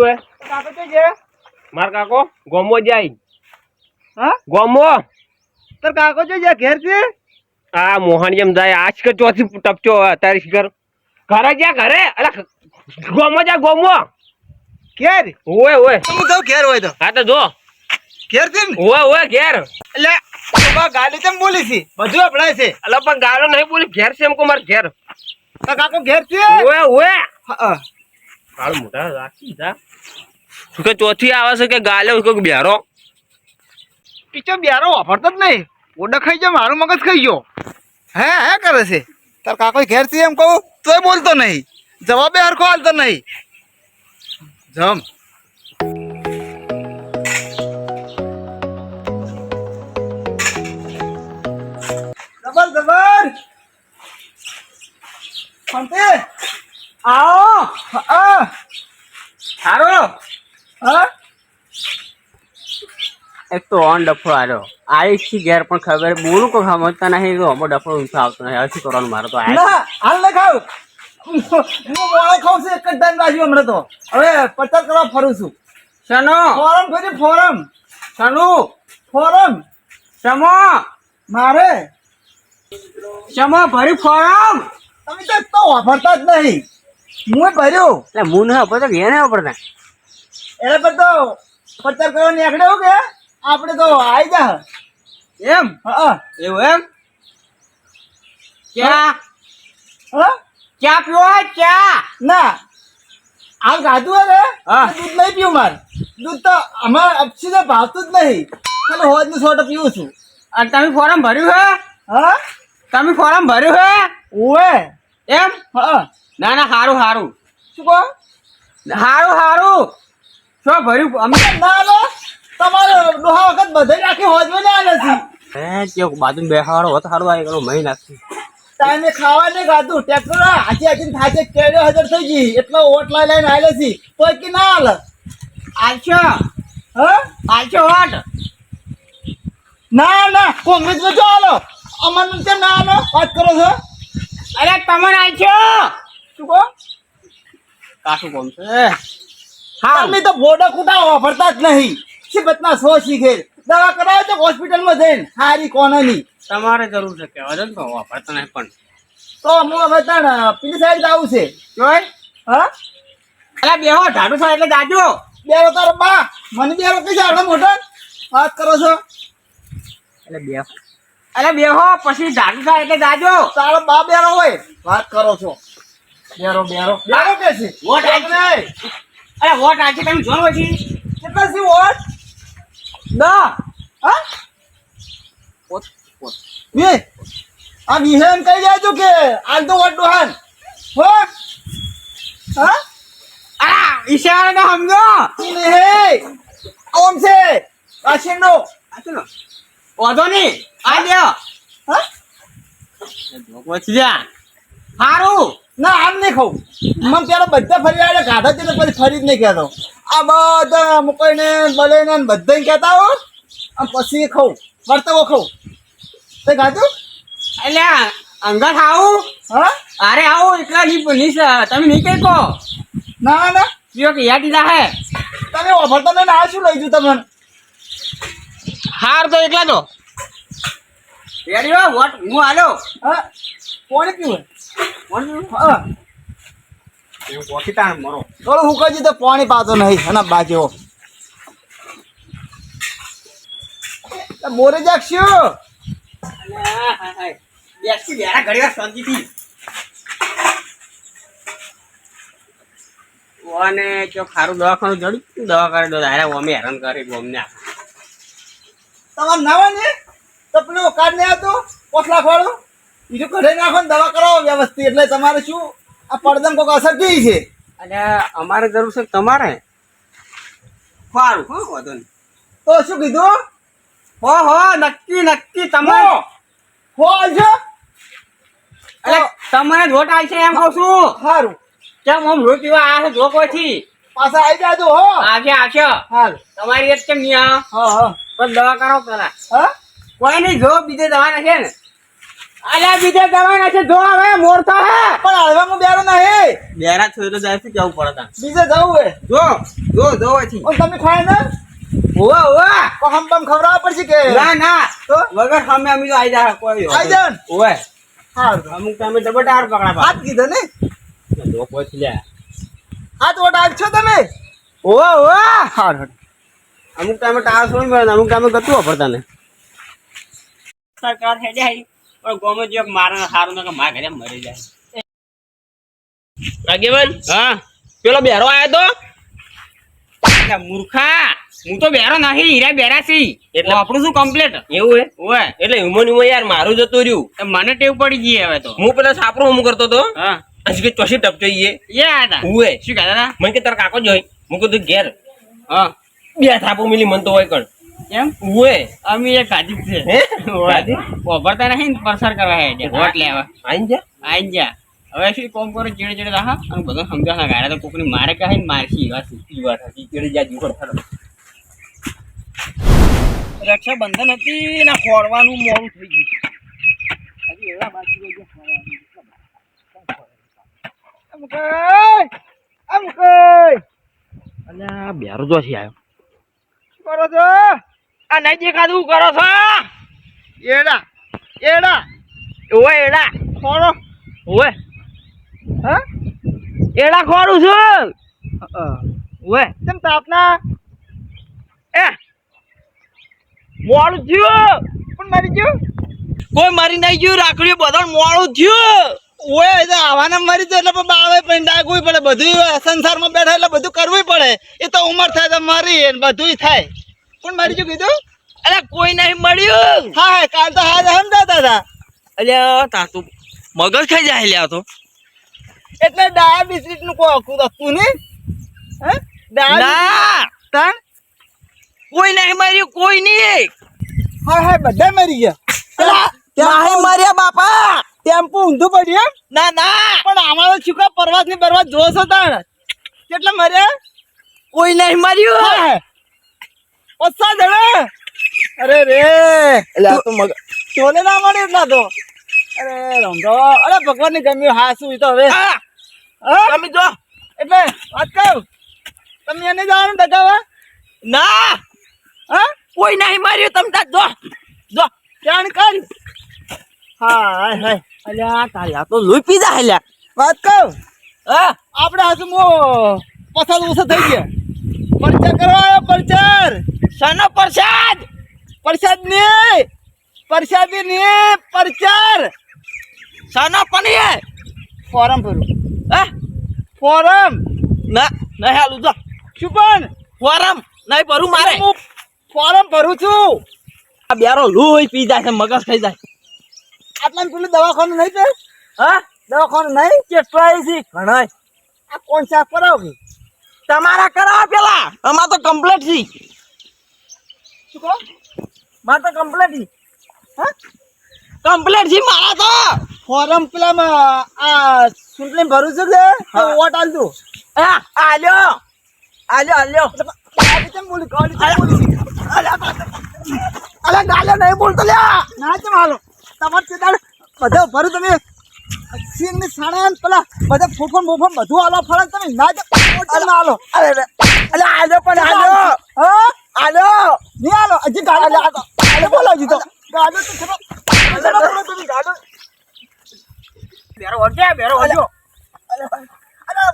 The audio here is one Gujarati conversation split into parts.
હે કાકો તો છે માર કાકો ગોમો જાય હા ગોમો તાર કાકો છે ઘેર છે આ મોહન જેમ જાય આજ કે ચોથી ટપચો તારી શિખર ઘરે જા ઘરે અલા ગોમો જા ગોમો ઘેર ઓય ઓય હું તો ઘેર હોય તો હા તો જો ઘેર છે ને ઓય ઓય ઘેર એટલે ગાડી કેમ બોલી છે બધું આપણાય છે અલા પણ ગાળો નહીં બોલી ઘેર છે એમ કો માર ઘેર તાર કાકો ઘેર છે ઓય ઓય હા કાળ મોટા રાખી જા શું કે ચોથી આવે છે કે ગાલે કોઈ બેરો પીછો બિયારો વાપરતો જ નહીં ઓડા ખાઈ જાય મારું મગજ ખાઈ ગયો હે હે કરે છે તાર કાકો ઘેર છે એમ કહું તોય બોલતો નહીં જવાબે હરખો હાલતો નહીં જમ જબર જબર શાંતિ આવો હા હારો હા એક તો ઓન ડફળો આવ્યો આવીશ થી ઘેર પણ ખબર બોલું કોઈ સમજતા નહીં તો અમો ડફળો ઊંચો આવતો નહીં હવે શું કરવાનું મારે તો આ ના હાલ ન ખાવ હું મોળો ખાઉં છું એક જ ટાઈમ રાખ્યું હમણાં તો હવે પચાસ કરવા ફરું છું શનો ફોરમ ફરી ફોરમ શનું ફોરમ શમો મારે શમો ભરી ફોરમ તમે તો વાપરતા જ નહીં હું ભર્યું એટલે હું ન તો ઘેર નહીં પડતા એટલે પર તો પચાસ કરવા નીકળે એવું કે આપણે તો આવી જા એમ હા એવું એમ ચા હા ચા પીવો ચા ના હાલ ગાધું હે હા. દૂધ નહીં પીવું મારે દૂધ તો અમારે અપસી ભાવતું જ નહીં ખાલી હોજ નું સોટો પીવું છું અને તમે ફોરમ ભર્યું હે હા તમે ફોરમ ભર્યું હે ઓવે એમ હા ના ના સારું સારું શું કહો સારું સારું શું ભર્યું અમે ના લો તમારે ડોહા વખત બધે રાખી હોજ માં ના નથી હે કેવું બાજુ બેહાડો હોત સારું આવી ગયો મહી નાખી ટાઈમે ખાવા નહીં ખાધું ટ્રેક્ટર હાચી હાચી થાચે કેળો હજાર થઈ ગઈ એટલો ઓટ લઈને આવેલો છે તો કે ના હાલ આલશો હા આલશો હોટ ના ના કોંગ્રેસ માં જો હાલો અમન કેમ ના હાલો વાત કરો છો અરે તમને આલશો શું કહો કાશું કોમ છે હા તમે તો બોડા કુટા વાપરતા જ નહીં સિબતના સો શીખે દવા કરાવો તો હોસ્પિટલમાં જઈને હારી કોનાની તમારે જરૂર છે કહેવા દો ને વાપરતો નહીં પણ તો હું હવે તાણ પેલી સાઈડ જવું છે જોઈ હા અલા બેહો ઢાડુ છો એટલે જાજો બે તારો બા મને બે કઈ છે આટલો મોટો વાત કરો છો એટલે બેહો અરે બેહો પછી ઢાડુ છો એટલે જાજો તારો બા બેરો હોય વાત કરો છો બેરો બેરો બેરો કે છે વોટ આલશે અરે વોટ આલશે તમે જોવો છી કેટલા છે વોટ દા હા પોત પોત વે આ વિહેન કઈ જાય છો કે આજ તો વોટ ડોહાન હો હા અરે ઈશારા ને સમજો ઇને હે ઓમ છે વાશિંગનો આચલો ઓધો ની આ લ્યો હા પછી જા હારું ના આમ નહીં ખાઉં મને પેલા બધા ફરી આવ્યા ગાધા છે ને પછી ફરી જ નહીં કહેતો આ બધા મુકઈને બલેને બધા કહેતા હો આમ પછી ખાઉં વર્તવો ખાઉં તે ગાધું એટલે અંગત આવું હા અરે આવું એટલા ની તમે નહીં કઈ કહો ના ના કયો કે યાદ દીધા હે તમે ઓફરતા નહીં આ શું લઈ જુ તમને હાર તો એકલા તો રેડી હો વોટ હું આલો હા કોણે પીવું કોણ હા એવું કોઠી તાણ મરો થોડું હુકાજી તો પાણી પાતો નહીં અને બાજુ બોરે જાગશું બેસી બેરા ઘડી વાર શાંતિથી ઓને જો ખારું દવાખાનું જડ્યું દવા કરી દો અરે અમે હેરાન કરી અમને તમારે નાવા ને તો પેલું કાર્ડ નહીં આવતું 5 લાખ વાળું બીજું ઘરે નાખો ને દવા કરાવો વ્યવસ્થિત એટલે તમારે શું આ પડદમ કોઈક અસર થઈ છે એટલે અમારે જરૂર છે તમારે સારું હો વાંધો નહીં તો શું કીધું હો નક્કી નક્કી તમે હો આવજો એટલે તમને જોટ આવશે એમ કહું છું સારું કેમ આમ રોજ પીવા આવ્યા છો જો કોઈથી પાછા આવી જાજો હો આજે આવશો હાલ તમારી એક કેમ નહીં હા હા પણ દવા કરો પેલા હા કોઈ નહીં જો બીજે દવા નથી ને અલ્યા બીજે જવાના છે જો હવે મોરતો હે પણ હાલવામાં બેરો નહીં બેરા છોડે જાય છે કેવું પડે તા બીજે જવું હે જો છે ઓય તમે ખાય ને ઓવા તો હમ બમ ખવડાવવા પડશે કે ના તો વગર સામે અમે તો આઈ જા કોઈ આઈ જાન ઓવે હારું અમુક ટાઈમે ડબડાર પકડા પા હાથ કીધો ને જો કોઈ લે હાથ ઓટ આવશો તમે ઓવા હારું અમુક ટાઈમે ટાળ છોડી મળે અમુક ટાઈમે ગતું પડતા ને સરકાર હેડે આવી પણ ગોમે જે મારા હારું ને મારા ઘરે મરી જાય આગેવાન હા પેલો બેરો આયો તો એટલે મૂર્ખા હું તો બેરો નહીં હીરા બેરા છી એટલે એટલે આપણું શું કમ્પ્લીટ એવું હે ઓવે એટલે હુમન યાર મારું જતું રહ્યું એ મને ટેવ પડી ગઈ હવે તો હું પેલા સાપરો હું કરતો તો હા હજી કે ચોસી ટપચો ઈએ યા હતા ઉએ શું કહેતા હતા મને કે તારા કાકો જોઈ હું કીધું ઘેર હા બે થાપો મિલી મન તો હોય કણ એમ ઉએ અમે એક ગાડી છે હે ગાડી? ઓભરતા નહીં ને પ્રસાર કરવા હેડે વોટ લેવા આઈ જા આઈ જા હવે શું કોમ કરો ચીડે ચીડે રાહા અને બધું સમજા ના ગાડા તો કોકની મારે કહે ને મારશી વાસી ઈ વાત હતી કેડી જા જીવડ ફરો રક્ષાબંધન હતી ને ખોરવાનું મોડું થઈ ગયું હજી એવા બાકી રહી ગયા આમ કઈ અલ્યા બેરો તો છે આયો શું કરો છો આ નહીં દેખાતું કરો છો એડા એડા ઓય એડા ખોરો ઓય હા એડા ખોરું છું ઓય તેમ તાપના એ મોડું થયું પણ મરી ગયું કોઈ મરી નહીં ગયું રાખડ્યું બધા મોડું થયું ઓય એ તો આવાના મરી તો એટલે બાળવે પણ ડાગવું પડે બધું સંસારમાં બેઠા એટલે બધું કરવું પડે એ તો ઉંમર થાય તો મરી ને બધું થાય પણ મરી ગયું કીધું અરે કોઈ નહીં મળ્યું હા કાલ તો હાજ સમજાતા હતા અલ્યા તા તું મગજ ખાઈ જાય લ્યા તો એટલે ડાયાબિટીસ નું કોઈ હતું ને હે ના તાણ કોઈ નહીં માર્યું કોઈ નહીં હા હા બધા મરી ગયા નહીં માર્યા બાપા ટેમ્પો ઊંધું પડ્યું એમ ના ના પણ અમારો છુકા પરવાસ ની બરવાસ જોશ હતા કેટલા મર્યા કોઈ નહીં માર્યું ઓછા જણા અરે રે એટલે આ તો મગજ તોને ના મળે એટલા તો અરે રમતો અરે ભગવાન ની ગમ્યું હા શું તો હવે હા હા તમે જો એટલે વાત કહું તમે એને જવાનું ડગાવા ના હા કોઈ નહીં માર્યું તમે તાર જો જો જાણ કર હા હાય હાય અલ્યા તારી આ તો લોહી પી જાય લ્યા વાત કહું હા આપણે હાથું મો પસાદ ઓછા થઈ ગયા પરચાર કરવા આવ્યો પરચાર સનો પ્રસાદ પરસાદ ને પરસાદી ને પરચાર સનો પનીર ફોરમ ભરું હા ફોરમ ના નહીં હાલું જો શું પણ ફોરમ નહીં ભરું મારે હું ફોરમ ભરું છું આ બેરો લોહી પી જાય છે મગજ ખાઈ જાય આટલા પેલું દવાખાનું નહીં તે હા દવાખાનું નહીં કેટલાય છે ઘણાય આ કોણ સાફ કરાવો તમારા કરાવો પેલા અમાર તો કમ્પ્લીટ છે શું કહો માર તો કમ્પ્લીટ છે કમ્પ્લીટ છે મારા તો ફોરમ પેલા આ સુંટલી ભરું છું કે તો વોટ આલ દઉં હા આલ્યો આલ્યો આલ્યો ગાડી કેમ બોલી ગાડી કેમ બોલી અરે ગાલે નહીં બોલતો લ્યા ના કેમ હાલો તમારે ચેતાડ બધા ભરું તમે સિંગ ની સાણા ને પેલા બધા ફોફન બોફન બધું હાલો ફરક તમે ના વોટ ના હાલો અરે અરે આલ્યો પણ આલ્યો હા આલ્યો નહીં હાલો હજી ગાડી ગાડી બોલો હજી તો ગાડી તો ખરો તમે ગાડી બેરો વળજે બેરો વળજો અરે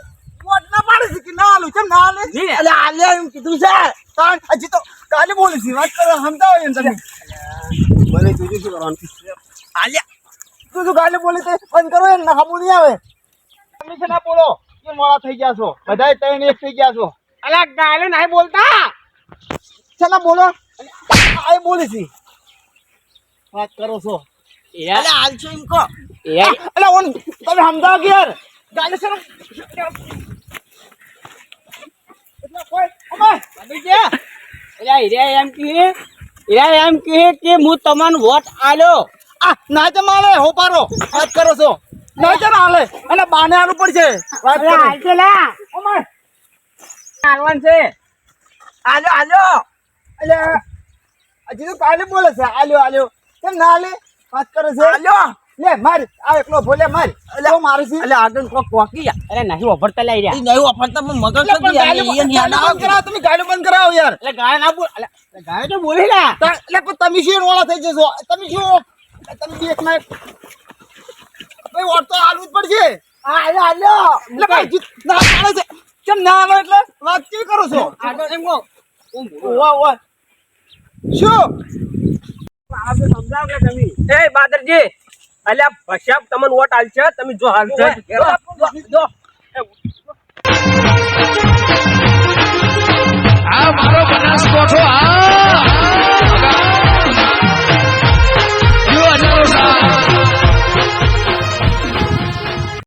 વોટ ના પાડે છે કે ના હાલો કેમ ના હાલે અરે આલ્યો એમ કીધું છે તાણ હજી તો ગાડી બોલી છે વાત કરો સમજાવો એમ તમે મને બીજું શું કરવાનું આલ્યા તું શું ગાડી બોલી તે બંધ કરો એમ ના નહીં આવે તમે છે ના બોલો કે મોડા થઈ ગયા છો બધા ત્રણ એક થઈ ગયા છો અલા ગાલે નહીં બોલતા છે ના બોલો આ બોલી છે વાત કરો છો અલે આલજો એમ કો અલે ઓન તમે સમજાવો કે યાર ગાડી છે ને એટલે કોઈ ઓમે બધું છે એમ કહે કે હું તમને વોટ આલ્યો આ ના જ માલે હો પારો વાત કરો છો ના જ હાલે અને બાને આલું પડશે વાત કરો ઓમે આલવાન છે આલ્યો આલ્યો એટલે હજી તો કાલે બોલે છે આલ્યો આલ્યો કેમ ના આલે વાત કરે છે આલ્યો લે માર આ એકલો બોલે માર એટલે હું મારું છું એટલે આગળ કોક કોકી અરે નહીં ઓભરતા લઈ રહ્યા નહીં વાપરતા પણ મગજ એટલે પણ નથી યાર, ગાડી બંધ કરાવો તમે ગાડી બંધ કરાવો યાર એટલે ગાય ના બોલ એટલે ગાય તો બોલી લા એટલે પણ તમે શું વાળા થઈ જશો તમે શું તમે બી એક માં ભાઈ ઓટ તો હાલવું જ પડશે હા એટલે હાલ્યો એટલે ભાઈ ના પાડે છે કેમ ના આવે એટલે વાત કેવી કરો છો આગળ એમ કહો ઓવા ઓવા શું આપણે સમજાવ કે તમે એ બાદરજી અલ્યા ભસ્યા તમને વોટ આલશે તમે જો હાલ છે જો